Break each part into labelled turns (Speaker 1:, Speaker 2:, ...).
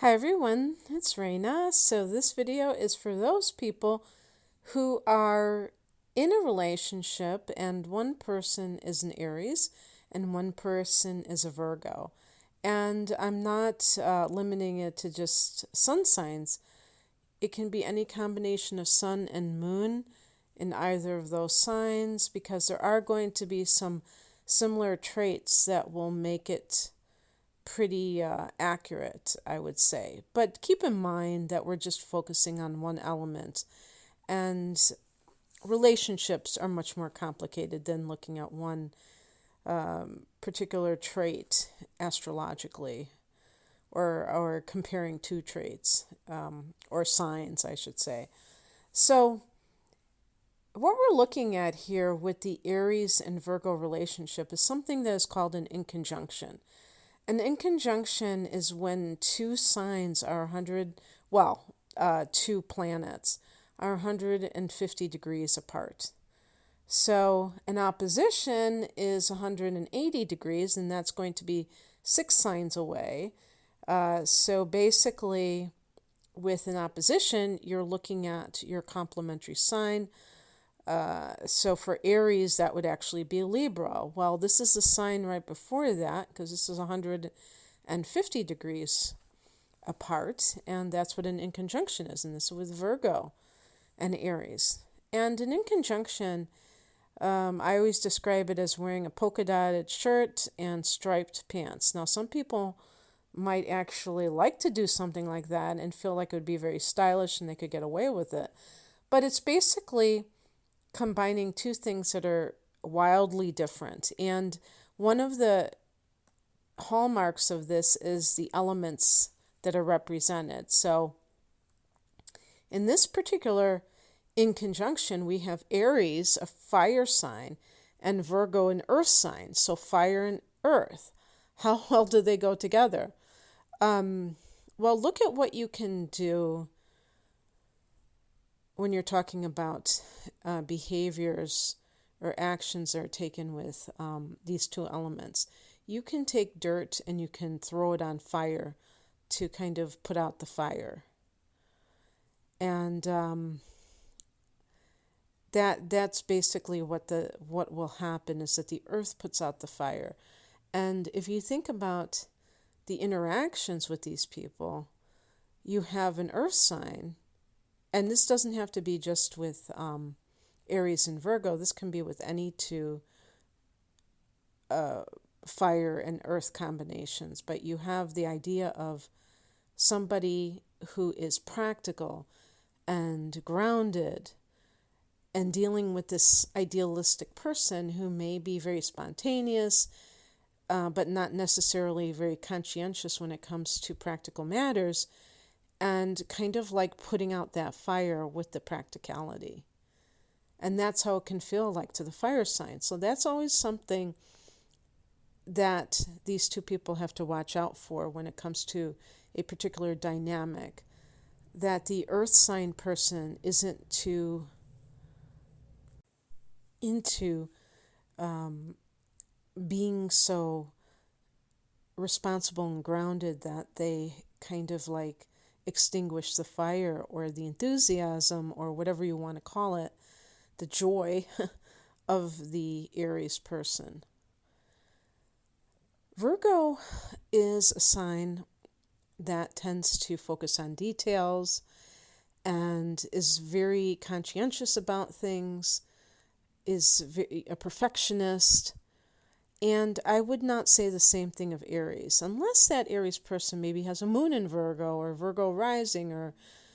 Speaker 1: Hi everyone, it's Raina. So this video is for those people who are in a relationship and one person is an Aries and one person is a Virgo. And I'm not limiting it to just sun signs. It can be any combination of sun and moon in either of those signs because there are going to be some similar traits that will make it pretty accurate, I would say. But keep in mind that we're just focusing on one element, and relationships are much more complicated than looking at one particular trait astrologically, or comparing two traits, or signs, I should say. So, what we're looking at here with the Aries and Virgo relationship is something that is called an inconjunction. An inconjunction is when two signs are 100, two planets are 150 degrees apart. So an opposition is 180 degrees, and that's going to be 6 signs away. So basically, with an opposition, you're looking at your complementary sign. So for Aries, that would actually be Libra. Well, this is the sign right before that because this is 150 degrees apart, and that's what an inconjunction is, and this is with Virgo and Aries. And an inconjunction, I always describe it as wearing a polka dotted shirt and striped pants. Now, some people might actually like to do something like that and feel like it would be very stylish and they could get away with it. But it's basically combining two things that are wildly different. And one of the hallmarks of this is the elements that are represented. So in this particular inconjunction, we have Aries, a fire sign, and Virgo, an earth sign. So fire and earth. How well do they go together? Well, look at what you can do when you're talking about behaviors or actions that are taken with these two elements. You can take dirt and you can throw it on fire to kind of put out the fire. And that's basically what will happen is that the earth puts out the fire. And if you think about the interactions with these people, you have an earth sign. And this doesn't have to be just with Aries and Virgo. This can be with any two fire and earth combinations. But you have the idea of somebody who is practical and grounded and dealing with this idealistic person who may be very spontaneous, but not necessarily very conscientious when it comes to practical matters, and kind of like putting out that fire with the practicality. And that's how it can feel like to the fire sign. So that's always something that these two people have to watch out for when it comes to a particular dynamic, that the earth sign person isn't too into being so responsible and grounded that they kind of like extinguish the fire or the enthusiasm or whatever you want to call it, the joy of the Aries person. Virgo is a sign that tends to focus on details and is very conscientious about things, is a perfectionist. And I would not say the same thing of Aries, unless that Aries person maybe has a moon in Virgo or Virgo rising or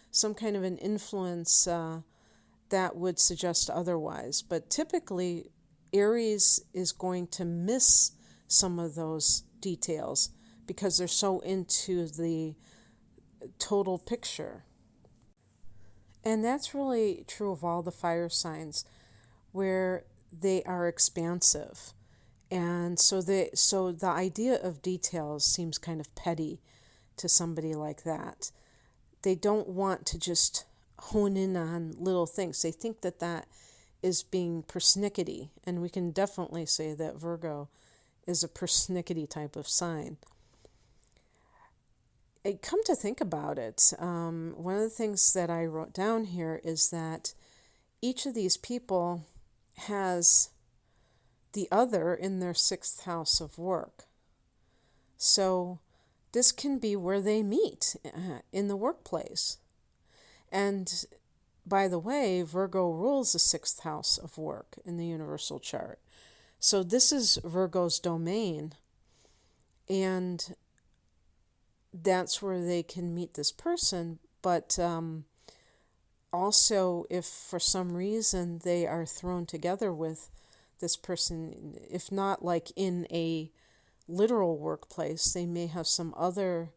Speaker 1: some kind of an influence that would suggest otherwise. But typically, Aries is going to miss some of those details because they're so into the total picture. And that's really true of all the fire signs where they are expansive. And so the idea of details seems kind of petty to somebody like that. They don't want to just hone in on little things. They think that that is being persnickety, and we can definitely say that Virgo is a persnickety type of sign. come to think about it, one of the things that I wrote down here is that each of these people has the other in their sixth house of work. So this can be where they meet in the workplace. And by the way, Virgo rules the sixth house of work in the universal chart. So this is Virgo's domain. And that's where they can meet this person. But also, if for some reason they are thrown together with this person, if not like in a literal workplace, they may have some other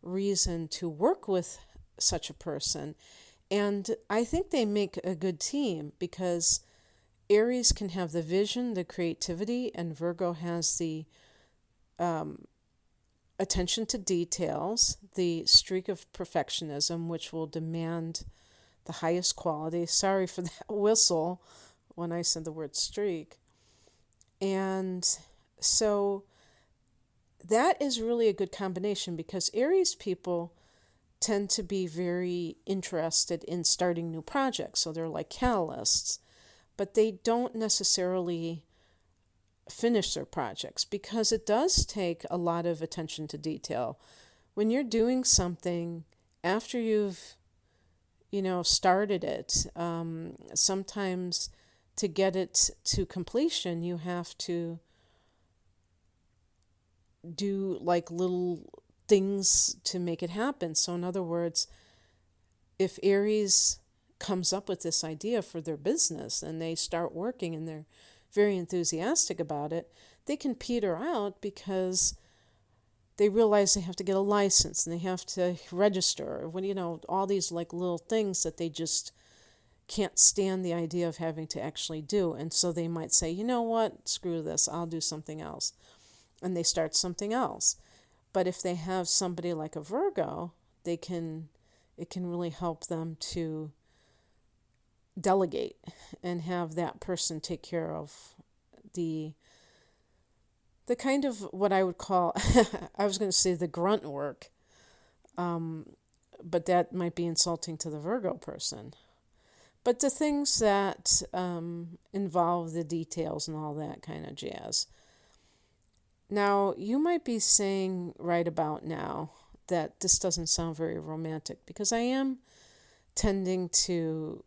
Speaker 1: reason to work with such a person. And I think they make a good team because Aries can have the vision, the creativity, and Virgo has the attention to details, the streak of perfectionism, which will demand the highest quality. Sorry for that whistle when I said the word streak. And so that is really a good combination because Aries people tend to be very interested in starting new projects. So they're like catalysts, but they don't necessarily finish their projects because it does take a lot of attention to detail. When you're doing something after you've started it, sometimes to get it to completion, you have to do like little things to make it happen. So in other words, if Aries comes up with this idea for their business and they start working and they're very enthusiastic about it, they can peter out because they realize they have to get a license and they have to register, all these like little things that they just can't stand the idea of having to actually do. And so they might say, you know what, screw this, I'll do something else. And they start something else. But if they have somebody like a Virgo, it can really help them to delegate and have that person take care of the kind of what I would call, I was going to say the grunt work, but that might be insulting to the Virgo person. But the things that involve the details and all that kind of jazz. Now, you might be saying right about now that this doesn't sound very romantic because I am tending to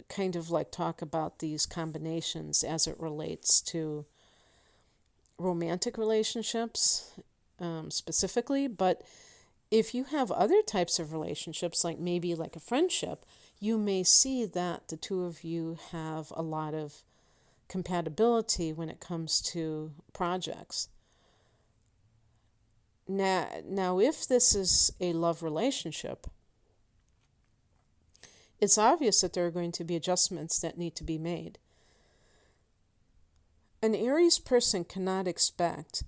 Speaker 1: kind of like talk about these combinations as it relates to romantic relationships specifically. But if you have other types of relationships, like maybe like a friendship, you may see that the two of you have a lot of compatibility when it comes to projects. Now, if this is a love relationship, it's obvious that there are going to be adjustments that need to be made. An Aries person cannot expect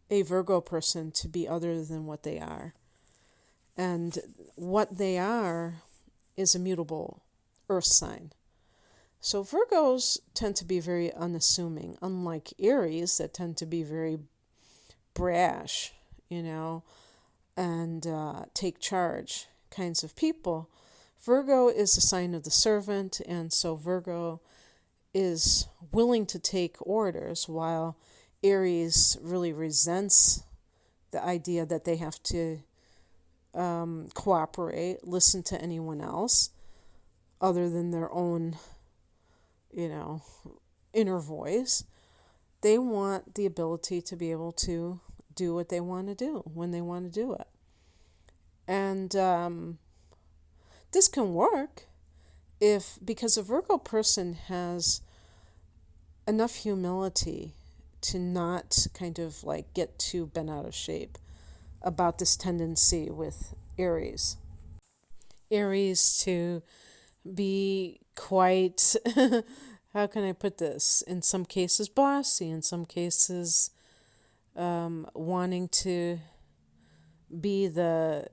Speaker 1: a Virgo person to be other than what they are. And what they are is a mutable earth sign. So Virgos tend to be very unassuming, unlike Aries that tend to be very brash, and take charge kinds of people. Virgo is a sign of the servant, and so Virgo is willing to take orders, while Aries really resents the idea that they have to cooperate, listen to anyone else other than their own, inner voice. They want the ability to be able to do what they want to do when they want to do it. And this can work because a Virgo person has enough humility to not kind of like get too bent out of shape about this tendency with Aries. Aries to be quite, how can I put this? In some cases bossy, in some cases wanting to be the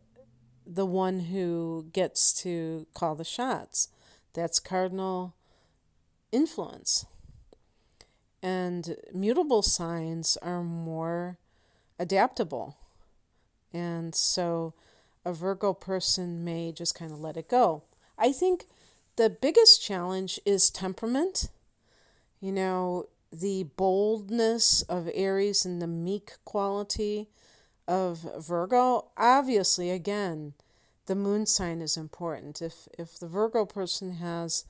Speaker 1: one who gets to call the shots. That's cardinal influence. And mutable signs are more adaptable And so a Virgo person may just kind of let it go. I think the biggest challenge is temperament. You know, the boldness of Aries and the meek quality of Virgo. Obviously, again, the moon sign is important. If the Virgo person has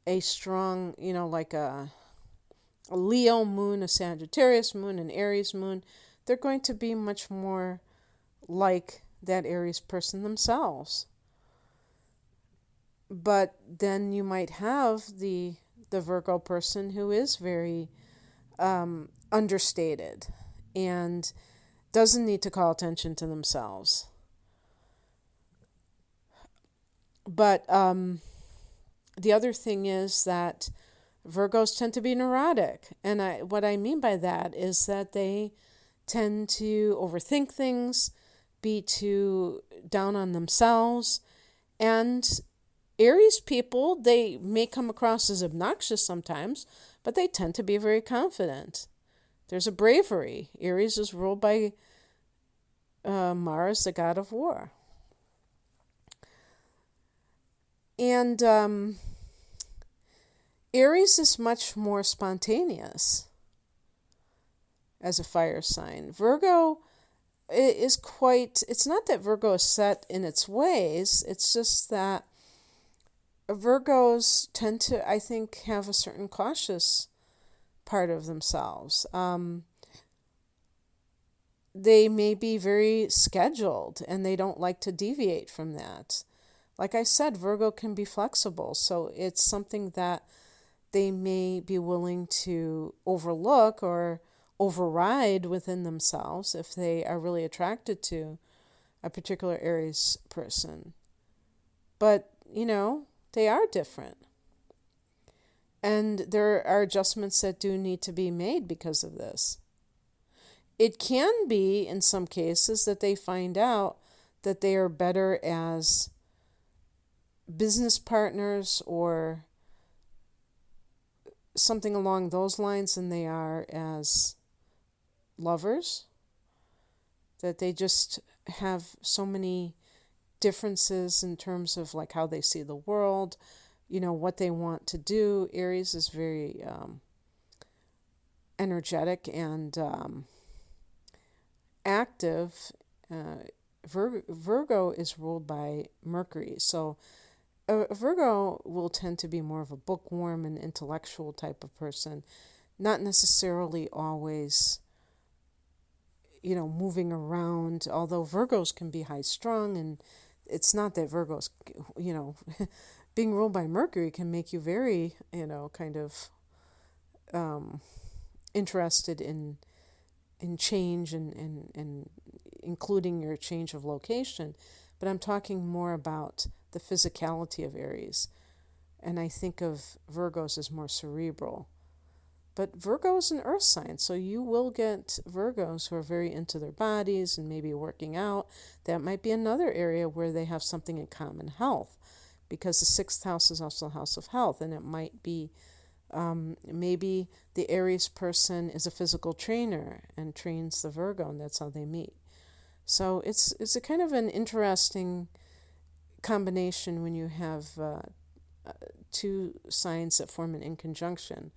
Speaker 1: a strong, like a Leo moon, a Sagittarius moon, an Aries moon, they're going to be much more like that Aries person themselves. But then you might have the Virgo person who is very understated and doesn't need to call attention to themselves. But the other thing is that Virgos tend to be neurotic. And what I mean by that is that they tend to overthink things, be too down on themselves. And Aries people, they may come across as obnoxious sometimes, but they tend to be very confident. There's a bravery. Aries is ruled by Mars, the god of war. And Aries is much more spontaneous as a fire sign. Virgo is it's not that Virgo is set in its ways, it's just that Virgos tend to, I think, have a certain cautious part of themselves. They may be very scheduled and they don't like to deviate from that. Like I said, Virgo can be flexible, so it's something that they may be willing to overlook or override within themselves if they are really attracted to a particular Aries person. But, they are different. And there are adjustments that do need to be made because of this. It can be, in some cases, that they find out that they are better as business partners or something along those lines than they are as lovers. That they just have so many differences in terms of like how they see the world, what they want to do. Aries is very energetic and active. Virgo is ruled by Mercury, so a Virgo will tend to be more of a bookworm and intellectual type of person, not necessarily always moving around, although Virgos can be high strung, and it's not that Virgos, being ruled by Mercury can make you very, kind of interested in change and including your change of location. But I'm talking more about the physicality of Aries. And I think of Virgos as more cerebral. But Virgo is an earth sign, so you will get Virgos who are very into their bodies and maybe working out. That might be another area where they have something in common, health, because the sixth house is also a house of health, and it might be maybe the Aries person is a physical trainer and trains the Virgo, and that's how they meet. So it's a kind of an interesting combination when you have two signs that form an inconjunction.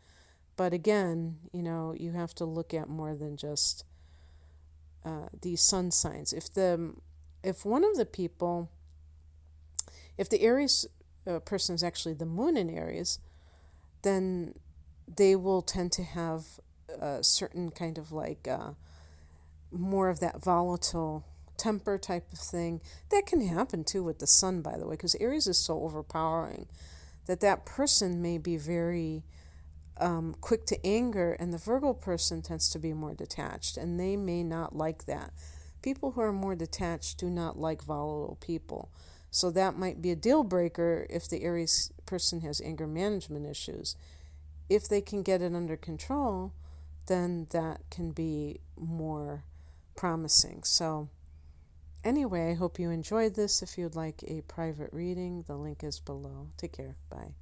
Speaker 1: But again, you have to look at more than just these sun signs. If one of the people, if the Aries person is actually the moon in Aries, then they will tend to have a certain kind of like more of that volatile temper type of thing. That can happen too with the sun, by the way, because Aries is so overpowering that person may be very quick to anger, and the Virgo person tends to be more detached, and they may not like that. People who are more detached do not like volatile people. So that might be a deal breaker if the Aries person has anger management issues. If they can get it under control, then that can be more promising. So anyway, I hope you enjoyed this. If you'd like a private reading, the link is below. Take care. Bye.